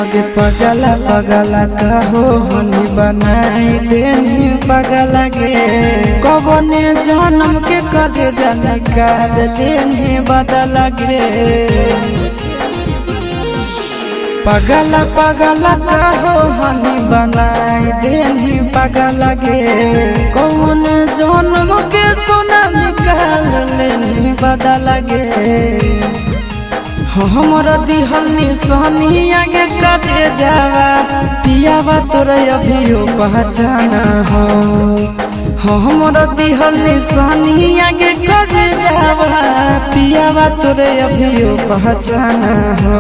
आगे पगला पगला कहो हनी बनाई देनी पगला गे कबने जन्म के करे जाने काद देनी बदला गे पगला पगला कहो हनी बनाई देनी पगला गे कौन जन्म के सोना निकाल लेनी बदला गे हमरा दिहल निशानी आगे करे जावा पियावा तोरा अभियो पहचाना हो हमरा दिहल निशानी आगे करे जावा पियावा तोरा अभियो पहचाना हो